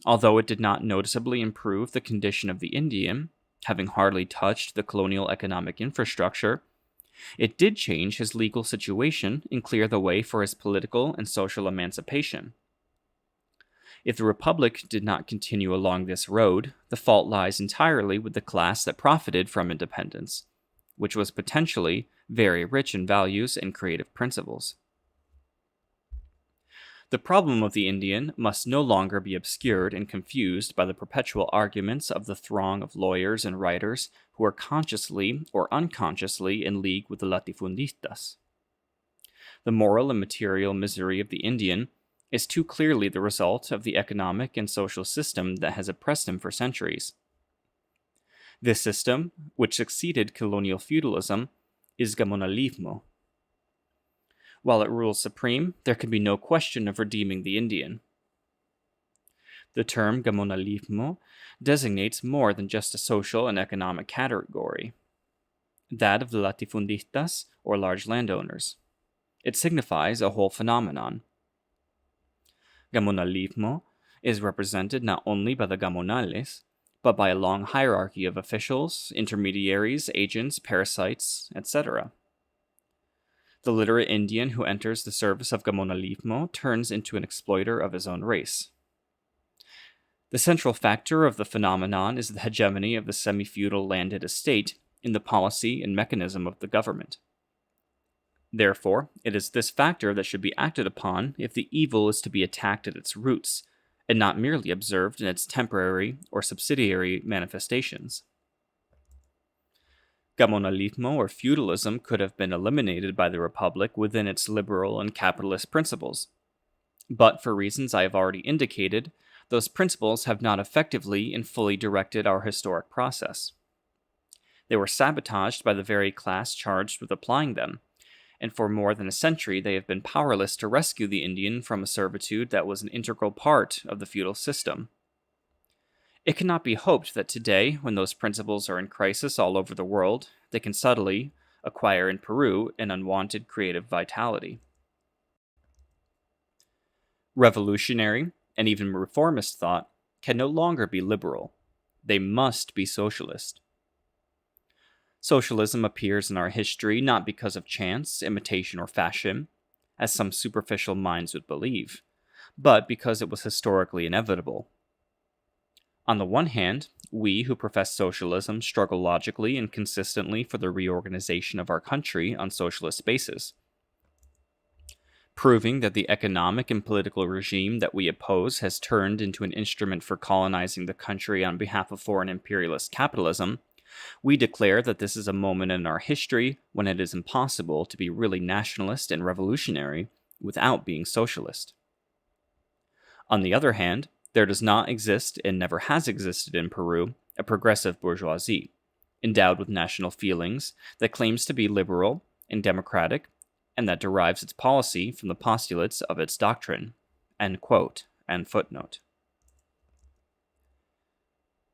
Although it did not noticeably improve the condition of the Indian, having hardly touched the colonial economic infrastructure, it did change his legal situation and clear the way for his political and social emancipation. If the Republic did not continue along this road, the fault lies entirely with the class that profited from independence, which was potentially very rich in values and creative principles. The problem of the Indian must no longer be obscured and confused by the perpetual arguments of the throng of lawyers and writers who are consciously or unconsciously in league with the latifundistas. The moral and material misery of the Indian is too clearly the result of the economic and social system that has oppressed him for centuries. This system, which succeeded colonial feudalism, is gamonalismo. While it rules supreme, there can be no question of redeeming the Indian. The term gamonalismo designates more than just a social and economic category, that of the latifundistas, or large landowners. It signifies a whole phenomenon. Gamonalismo is represented not only by the gamonales, but by a long hierarchy of officials, intermediaries, agents, parasites, etc. The literate Indian who enters the service of gamonalismo turns into an exploiter of his own race. The central factor of the phenomenon is the hegemony of the semi-feudal landed estate in the policy and mechanism of the government. Therefore, it is this factor that should be acted upon if the evil is to be attacked at its roots, and not merely observed in its temporary or subsidiary manifestations. Gamonalismo or feudalism could have been eliminated by the Republic within its liberal and capitalist principles. But for reasons I have already indicated, those principles have not effectively and fully directed our historic process. They were sabotaged by the very class charged with applying them, and for more than a century they have been powerless to rescue the Indian from a servitude that was an integral part of the feudal system. It cannot be hoped that today, when those principles are in crisis all over the world, they can subtly acquire in Peru an unwanted creative vitality. Revolutionary, and even reformist thought can no longer be liberal. They must be socialist. Socialism appears in our history not because of chance, imitation, or fashion, as some superficial minds would believe, but because it was historically inevitable. On the one hand, we who profess socialism struggle logically and consistently for the reorganization of our country on socialist basis. proving that the economic and political regime that we oppose has turned into an instrument for colonizing the country on behalf of foreign imperialist capitalism, we declare that this is a moment in our history when it is impossible to be really nationalist and revolutionary without being socialist. On the other hand, there does not exist and never has existed in Peru a progressive bourgeoisie, endowed with national feelings, that claims to be liberal and democratic, and that derives its policy from the postulates of its doctrine. End quote, and footnote.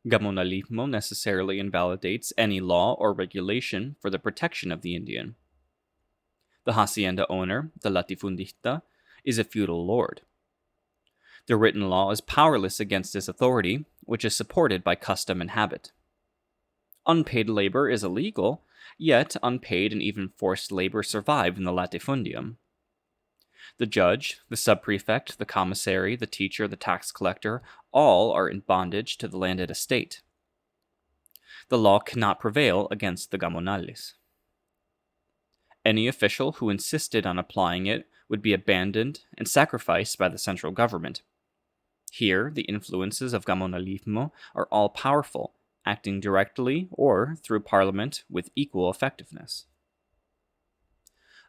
Gamonalismo necessarily invalidates any law or regulation for the protection of the Indian. The hacienda owner, the latifundista, is a feudal lord. The written law is powerless against this authority, which is supported by custom and habit. Unpaid labor is illegal, yet unpaid and even forced labor survive in the latifundium. The judge, the subprefect, the commissary, the teacher, the tax collector, all are in bondage to the landed estate. The law cannot prevail against the gamonales. Any official who insisted on applying it would be abandoned and sacrificed by the central government. Here, the influences of gamonalismo are all powerful, acting directly or through parliament with equal effectiveness.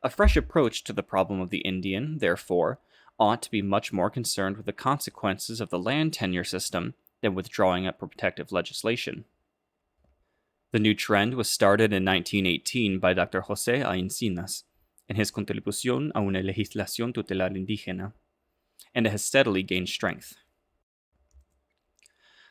A fresh approach to the problem of the Indian, therefore, ought to be much more concerned with the consequences of the land tenure system than with drawing up protective legislation. The new trend was started in 1918 by Dr. José Encinas in his Contribución a una legislación tutelar indígena, and it has steadily gained strength.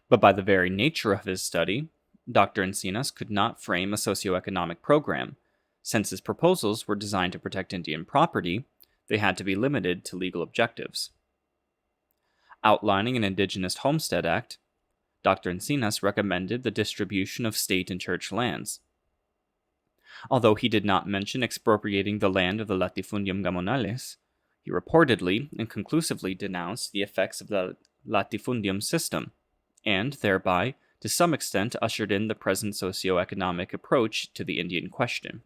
But by the very nature of his study, Dr. Encinas could not frame a socioeconomic program. Since his proposals were designed to protect Indian property, they had to be limited to legal objectives. Outlining an Indigenous Homestead Act, Dr. Encinas recommended the distribution of state and church lands. Although he did not mention expropriating the land of the latifundium gamonales, he reportedly and conclusively denounced the effects of the latifundium system, and thereby, to some extent, ushered in the present socio-economic approach to the Indian question.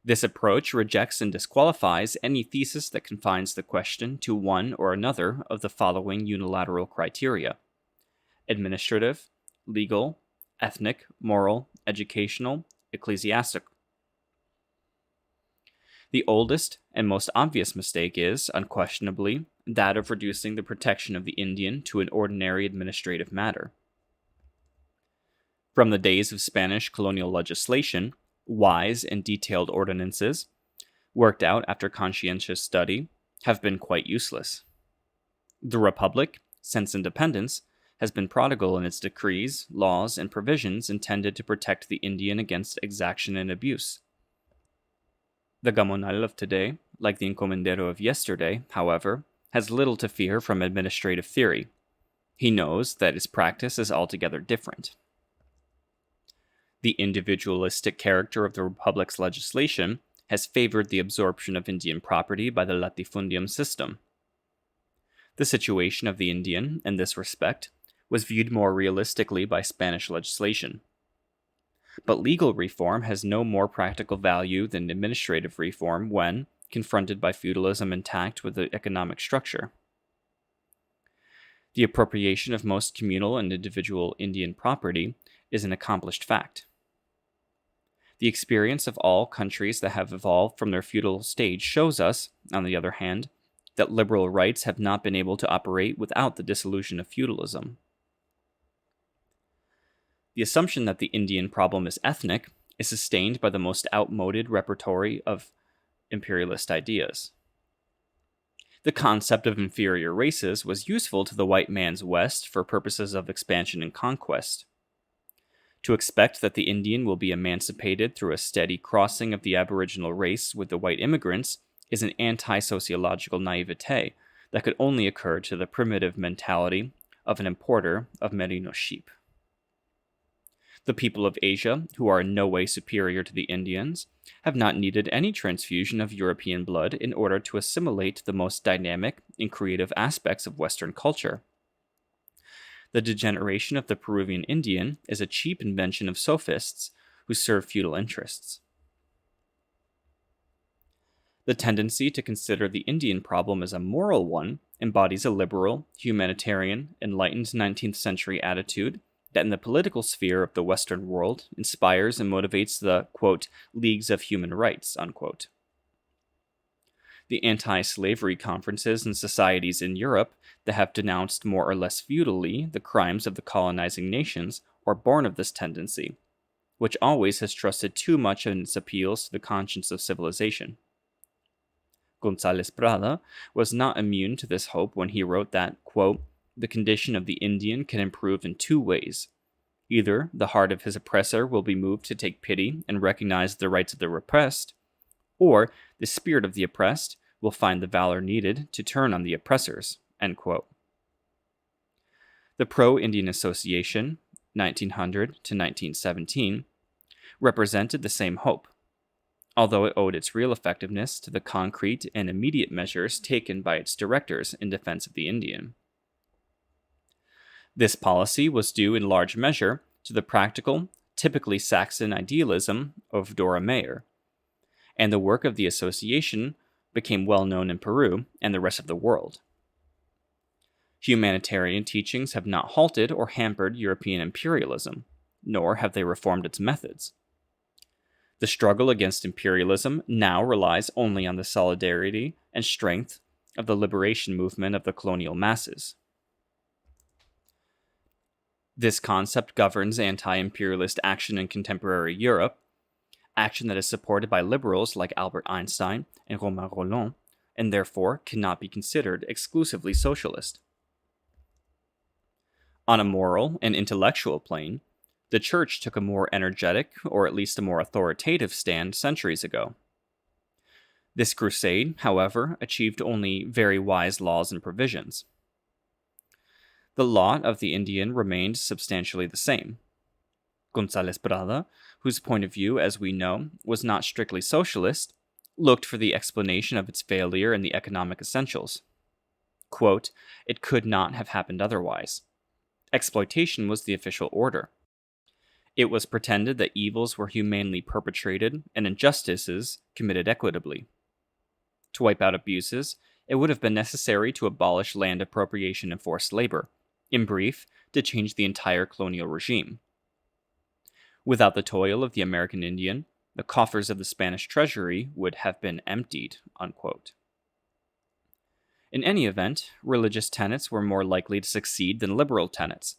This approach rejects and disqualifies any thesis that confines the question to one or another of the following unilateral criteria: administrative, legal, ethnic, moral, educational, ecclesiastical. The oldest and most obvious mistake is, unquestionably, that of reducing the protection of the Indian to an ordinary administrative matter. From the days of Spanish colonial legislation, wise and detailed ordinances, worked out after conscientious study, have been quite useless. The Republic, since independence, has been prodigal in its decrees, laws, and provisions intended to protect the Indian against exaction and abuse. The gamonal of today, like the encomendero of yesterday, however, has little to fear from administrative theory. He knows that its practice is altogether different. The individualistic character of the Republic's legislation has favored the absorption of Indian property by the latifundium system. The situation of the Indian, in this respect, was viewed more realistically by Spanish legislation. But legal reform has no more practical value than administrative reform when confronted by feudalism intact with the economic structure. The appropriation of most communal and individual Indian property is an accomplished fact. The experience of all countries that have evolved from their feudal stage shows us, on the other hand, that liberal rights have not been able to operate without the dissolution of feudalism. The assumption that the Indian problem is ethnic is sustained by the most outmoded repertory of imperialist ideas. The concept of inferior races was useful to the white man's West for purposes of expansion and conquest. To expect that the Indian will be emancipated through a steady crossing of the aboriginal race with the white immigrants is an anti-sociological naivete that could only occur to the primitive mentality of an importer of merino sheep. The people of Asia, who are in no way superior to the Indians, have not needed any transfusion of European blood in order to assimilate the most dynamic and creative aspects of Western culture. The degeneration of the Peruvian Indian is a cheap invention of sophists who serve feudal interests. The tendency to consider the Indian problem as a moral one embodies a liberal, humanitarian, enlightened 19th century attitude that in the political sphere of the Western world inspires and motivates the, quote, leagues of human rights, unquote. The anti-slavery conferences and societies in Europe that have denounced more or less futilely the crimes of the colonizing nations are born of this tendency, which always has trusted too much in its appeals to the conscience of civilization. González Prada was not immune to this hope when he wrote that, quote, the condition of the Indian can improve in two ways. Either the heart of his oppressor will be moved to take pity and recognize the rights of the repressed, or the spirit of the oppressed will find the valor needed to turn on the oppressors, end quote. The Pro-Indian Association, 1900 to 1917, represented the same hope, although it owed its real effectiveness to the concrete and immediate measures taken by its directors in defense of the Indian. This policy was due in large measure to the practical, typically Saxon idealism of Dora Mayer, and the work of the association became well known in Peru and the rest of the world. Humanitarian teachings have not halted or hampered European imperialism, nor have they reformed its methods. The struggle against imperialism now relies only on the solidarity and strength of the liberation movement of the colonial masses. This concept governs anti-imperialist action in contemporary Europe, action that is supported by liberals like Albert Einstein and Romain Rolland, and therefore cannot be considered exclusively socialist. On a moral and intellectual plane, the Church took a more energetic, or at least a more authoritative stand centuries ago. This crusade, however, achieved only very wise laws and provisions. The lot of the Indian remained substantially the same. González Prada, whose point of view, as we know, was not strictly socialist, looked for the explanation of its failure in the economic essentials. Quote, it could not have happened otherwise. Exploitation was the official order. It was pretended that evils were humanely perpetrated and injustices committed equitably. To wipe out abuses, it would have been necessary to abolish land appropriation and forced labor, in brief, to change the entire colonial regime. Without the toil of the American Indian, the coffers of the Spanish treasury would have been emptied, unquote. In any event, religious tenets were more likely to succeed than liberal tenets.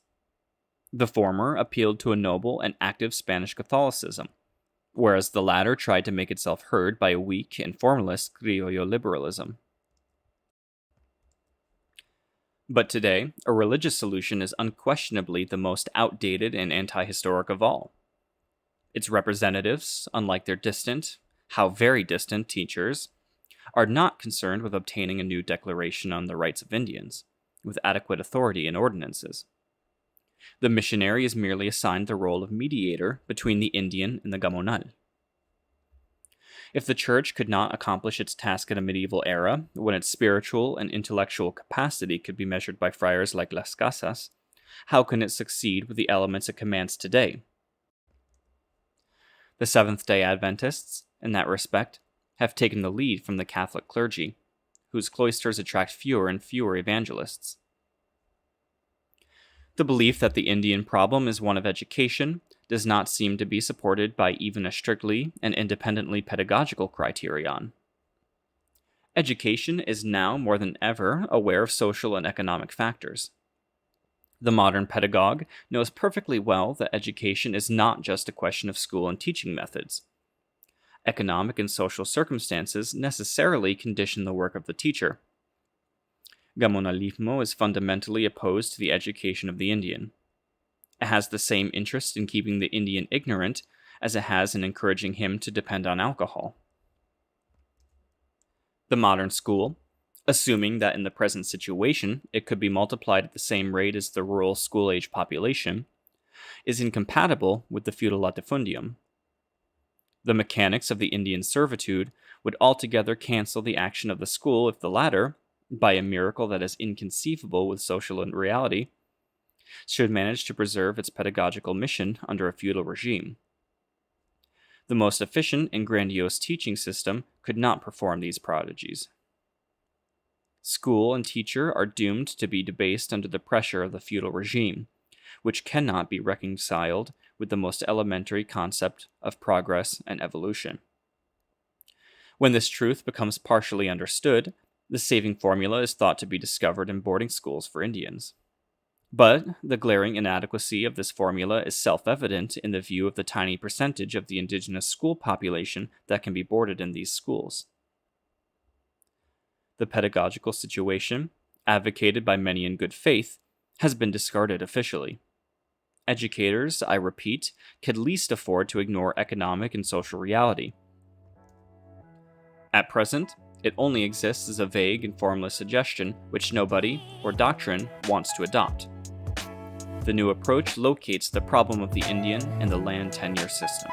The former appealed to a noble and active Spanish Catholicism, whereas the latter tried to make itself heard by a weak and formalist criollo liberalism. But today, a religious solution is unquestionably the most outdated and anti-historic of all. Its representatives, unlike their distant, how very distant, teachers, are not concerned with obtaining a new declaration on the rights of Indians, with adequate authority and ordinances. The missionary is merely assigned the role of mediator between the Indian and the Gamonal. If the Church could not accomplish its task in a medieval era, when its spiritual and intellectual capacity could be measured by friars like Las Casas, how can it succeed with the elements it commands today? The Seventh-day Adventists, in that respect, have taken the lead from the Catholic clergy, whose cloisters attract fewer and fewer evangelists. The belief that the Indian problem is one of education does not seem to be supported by even a strictly and independently pedagogical criterion. Education is now more than ever aware of social and economic factors. The modern pedagogue knows perfectly well that education is not just a question of school and teaching methods. Economic and social circumstances necessarily condition the work of the teacher. Gamonalismo is fundamentally opposed to the education of the Indian. It has the same interest in keeping the Indian ignorant as it has in encouraging him to depend on alcohol. The modern school, assuming that in the present situation it could be multiplied at the same rate as the rural school-age population, is incompatible with the feudal latifundium. The mechanics of the Indian servitude would altogether cancel the action of the school if the latter, by a miracle that is inconceivable with social reality, should manage to preserve its pedagogical mission under a feudal regime. The most efficient and grandiose teaching system could not perform these prodigies. School and teacher are doomed to be debased under the pressure of the feudal regime, which cannot be reconciled with the most elementary concept of progress and evolution. When this truth becomes partially understood, the saving formula is thought to be discovered in boarding schools for Indians. But the glaring inadequacy of this formula is self-evident in the view of the tiny percentage of the indigenous school population that can be boarded in these schools. The pedagogical situation, advocated by many in good faith, has been discarded officially. Educators, I repeat, can least afford to ignore economic and social reality. At present, it only exists as a vague and formless suggestion which nobody, or doctrine, wants to adopt. The new approach locates the problem of the Indian and the land tenure system.